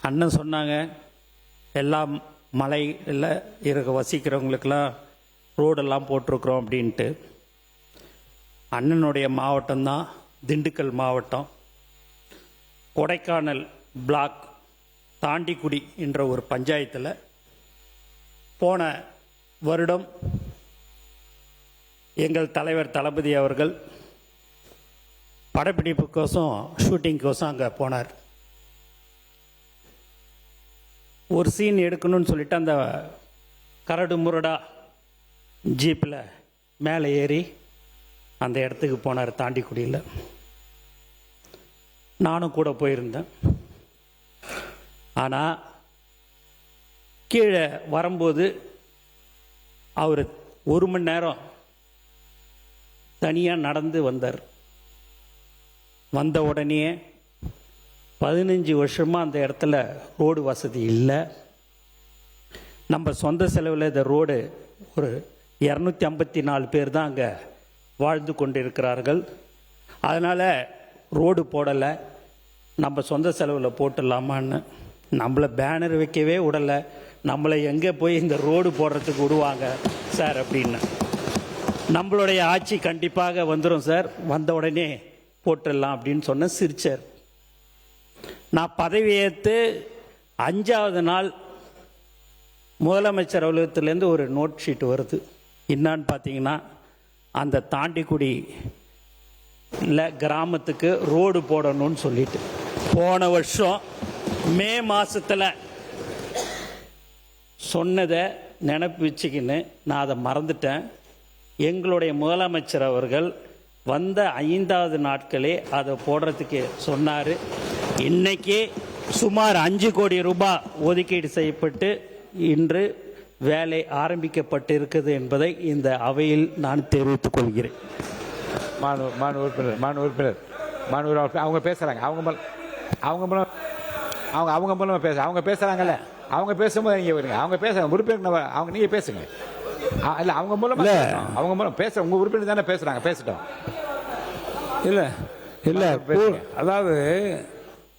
அண்ணன் சொன்னாங்க எல்லா மலையில் இருக்க வசிக்கிறவங்களுக்கெல்லாம் ரோடெல்லாம் போட்டிருக்கிறோம் அப்படின்ட்டு. அண்ணனுடைய மாவட்டம்தான் திண்டுக்கல் மாவட்டம். கொடைக்கானல் பிளாக் தாண்டிக்குடி என்ற ஒரு பஞ்சாயத்தில் போன வருடம் எங்கள் தலைவர் தளபதி அவர்கள் படப்பிடிப்புக்கோசம் ஷூட்டிங்கோசம் அங்கே போனார். ஒரு சீன் எடுக்கணும்னு சொல்லிட்டு அந்த கரடு முரடா ஜீப்பில் மேலே ஏறி அந்த இடத்துக்கு போனார் தாண்டிக்குடியில். நானும் கூட போயிருந்தேன். ஆனால் கீழே வரும்போது அவர் 1 மணி நேரம் தனியாக நடந்து வந்தார். வந்த உடனே 15 வருஷமாக அந்த இடத்துல ரோடு வசதி இல்லை. நம்ம சொந்த செலவில் இந்த ரோடு ஒரு 254 பேர் தான் அங்கே வாழ்ந்து கொண்டிருக்கிறார்கள். அதனால் ரோடு போடலை, நம்ம சொந்த செலவில் போட்டுடலாமான்னு. நம்மளை பேனர் வைக்கவே விடலை, நம்மளை எங்கே போய் இந்த ரோடு போடுறதுக்கு விடுவாங்க சார் அப்படின்னு. நம்மளுடைய ஆட்சி கண்டிப்பாக வந்துடும் சார், வந்த உடனே போட்டுடலாம் அப்படின்னு சொன்ன சிரிச்சார். நான் பதவியேற்று 5வது நாள் முதலமைச்சர் அலுவலகத்திலேருந்து ஒரு நோட் ஷீட் வருது. என்னான்னு பார்த்தீங்கன்னா, அந்த தாண்டிக்குடி கிராமத்துக்கு ரோடு போடணும்னு சொல்லிட்டு போன வருஷம் மே மாதத்தில் சொன்னதை நினப்பு வச்சுக்கின்னு நான் அதை மறந்துட்டேன். எங்களுடைய முதலமைச்சர் அவர்கள் வந்த 5வது நாட்களே அதை போடுறதுக்கு சொன்னார். இன்றைக்கே சுமார் 5 கோடி ரூபாய் ஒதுக்கீடு செய்யப்பட்டு இன்று வேலை ஆரம்பிக்கப்பட்டு இருக்குது என்பதை இந்த அவையில் நான் தெரிவித்துக் கொள்கிறேன். உறுப்பினர் அவங்க பேசுகிறாங்க, அவங்க மூலமாக அவங்க பேசுகிறாங்கல்ல, அவங்க பேசும்போது நீங்கள் வருங்க. அவங்க பேசுகிறாங்க, உறுப்பினர் அவங்க நீங்கள் பேசுங்க. இல்லை அவங்க மூலம் பேச உங்கள் உறுப்பினர் தானே பேசுகிறாங்க, பேசிட்டோம். இல்லை அதாவது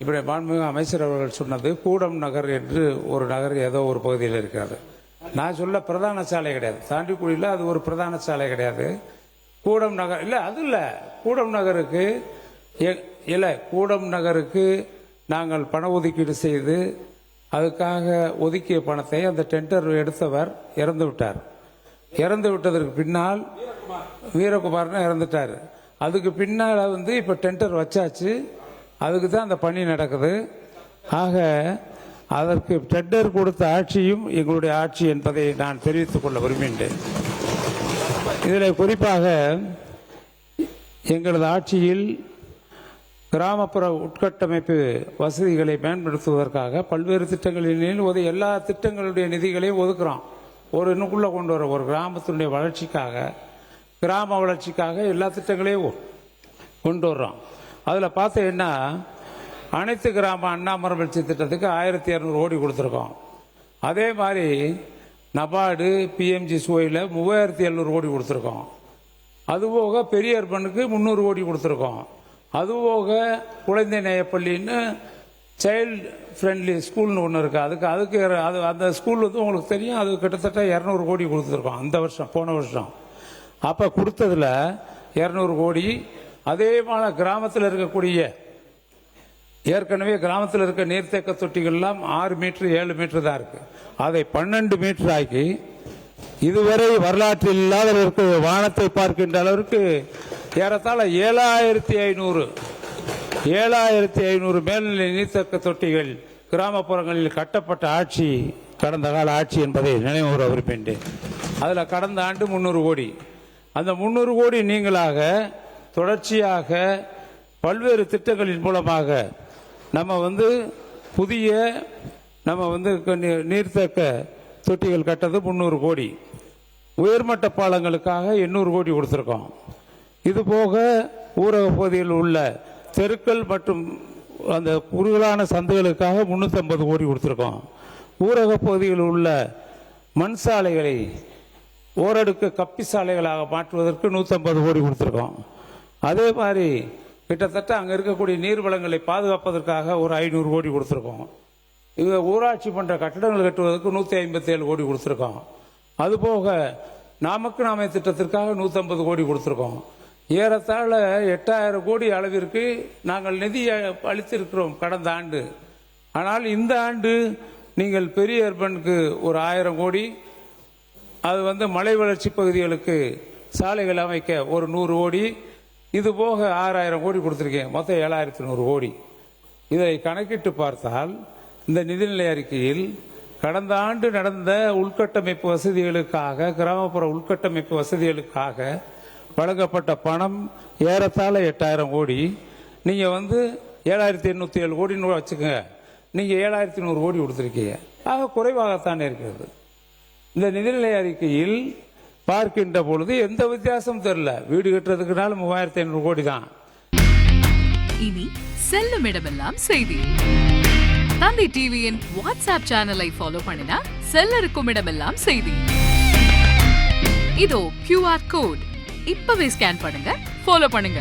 இப்படி மாண்புமிகு அமைச்சர் அவர்கள் சொன்னது கூடம் நகர் என்று ஒரு நகர் ஏதோ ஒரு பகுதியில் இருக்கிறது. நான் சொல்ல பிரதான சாலை கிடையாது, தாண்டிக்குடியில் அது ஒரு பிரதான சாலை கிடையாது. கூடம் நகர் இல்லை, அது இல்லை. கூடம் நகருக்கு கூடம் நகருக்கு நாங்கள் பண ஒதுக்கீடு செய்து அதுக்காக ஒதுக்கிய பணத்தை அந்த டெண்டர் எடுத்தவர் இறந்து விட்டார். இறந்து விட்டதற்கு பின்னால் வீரகுமார்னு இறந்துட்டார். அதுக்கு பின்னால் இப்போ டெண்டர் வச்சாச்சு, அதுக்கு தான் அந்த பணி நடக்குது. ஆக அதற்கு டெண்டர் கொடுத்த ஆட்சியும் எங்களுடைய ஆட்சி என்பதை நான் தெரிவித்துக் கொள்ள விரும்புகின்றேன். இதில் குறிப்பாக எங்களது ஆட்சியில் கிராமப்புற உட்கட்டமைப்பு வசதிகளை மேம்படுத்துவதற்காக பல்வேறு திட்டங்களில் எல்லா திட்டங்களுடைய நிதிகளையும் ஒதுக்குறோம். ஒரு இன்னுக்குள்ளே கொண்டு வர ஒரு கிராமத்தினுடைய வளர்ச்சிக்காக, கிராம வளர்ச்சிக்காக எல்லா திட்டங்களையும் கொண்டு வர்றோம். அதில் பார்த்தீங்கன்னா அனைத்து கிராம அண்ணாமரவளர்ச்சி திட்டத்துக்கு 1200 கோடி கொடுத்துருக்கோம். அதே மாதிரி நபார்டு பிஎம்ஜி சுவையில் 3700 கோடி கொடுத்துருக்கோம். அதுபோக பெரிய அர்பனுக்கு 300 கோடி கொடுத்துருக்கோம். அதுபோக குழந்தை நேயப்பள்ளின்னு சைல்டு ஃப்ரெண்ட்லி ஸ்கூல்னு ஒன்று இருக்குது. அதுக்கு அந்த ஸ்கூல் உங்களுக்கு தெரியும், அது கிட்டத்தட்ட 200 கோடி கொடுத்துருக்கோம் அந்த வருஷம், போன வருஷம். அப்போ கொடுத்ததில் 200 கோடி. அதே மாதிரி கிராமத்தில் இருக்கக்கூடிய ஏற்கனவே கிராமத்தில் இருக்க நீர்த்தேக்க தொட்டிகள்லாம் 6 மீட்டர் 7 மீட்டர் தான் இருக்குது. அதை 12 மீட்டர் ஆக்கி இதுவரை வரலாற்றில் இல்லாத அளவிற்கு வானத்தை பார்க்கின்ற அளவிற்கு ஏறத்தாழ 7500 மேல்நிலை நீர்த்தேக்க தொட்டிகள் கிராமப்புறங்களில் கட்டப்பட்ட ஆட்சி கடந்த கால ஆட்சி என்பதை நினைவுற விரும்புகின்றேன். அதில் கடந்த ஆண்டு 300 கோடி. அந்த 300 கோடி நீங்களாக தொடர்ச்சியாக பல்வேறு திட்டங்களின் மூலமாக புதிய நீர்த்தேக்க தொட்டிகள் கட்டது 300 கோடி. உயர்மட்ட பாலங்களுக்காக 800 கோடி கொடுத்துருக்கோம். இது போக ஊரக பகுதியில் உள்ள தெருக்கள் மற்றும் அந்த குறுகலான சந்தைகளுக்காக 350 கோடி கொடுத்துருக்கோம். ஊரக பகுதியில் உள்ள மண் சாலைகளை ஓரடுக்கு கப்பி சாலைகளாக மாற்றுவதற்கு 150 கோடி கொடுத்துருக்கோம். அதே மாதிரி கிட்டத்தட்ட அங்கே இருக்கக்கூடிய நீர்வளங்களை பாதுகாப்பதற்காக ஒரு 500 கோடி கொடுத்துருக்கோம். இங்கே ஊராட்சி மன்ற கட்டடங்கள் கட்டுவதற்கு 157 கோடி கொடுத்துருக்கோம். அதுபோக நமக்கு நாமே திட்டத்திற்காக 150 கோடி கொடுத்துருக்கோம். ஏறத்தாழ 8000 கோடி அளவிற்கு நாங்கள் நிதி அளித்திருக்கிறோம் கடந்த ஆண்டு. ஆனால் இந்த ஆண்டு நீங்கள் பெரிய அர்பனுக்கு ஒரு 1000 கோடி, அது மலை வளர்ச்சி பகுதிகளுக்கு சாலைகள் அமைக்க ஒரு 100 கோடி, இது போக 6000 கோடி கொடுத்துருக்கேன். மொத்தம் 7100 கோடி. இதை கணக்கிட்டு பார்த்தால் இந்த நிதிநிலை அறிக்கையில் கடந்த ஆண்டு நடந்த உள்கட்டமைப்பு வசதிகளுக்காக, கிராமப்புற உள்கட்டமைப்பு வசதிகளுக்காக வழங்கப்பட்ட பணம் ஏறத்தாழ 8000 கோடி. நீங்கள் 7807 கோடின்னு வச்சுக்கோங்க, நீங்கள் 7100 கோடி கொடுத்துருக்கீங்க. ஆக குறைவாகத்தான் இருக்கிறது. இந்த நிதிநிலை அறிக்கையில் பார்க்கின்ற பொழுது எந்த வித்தியாசமும் தெரியல. வீடு கட்டுறதுக்குனால 3500 கோடி தான். இனி செல்லும் இடமெல்லாம் செய்தி. தந்தை டிவியின் வாட்ஸ்அப் சேனலை ஃபாலோ பண்ணினா செல்ல இருக்கும் இடமெல்லாம் செய்தி. இதோ QR கோட், இப்பவே ஸ்கேன் பண்ணுங்க, ஃபாலோ பண்ணுங்க.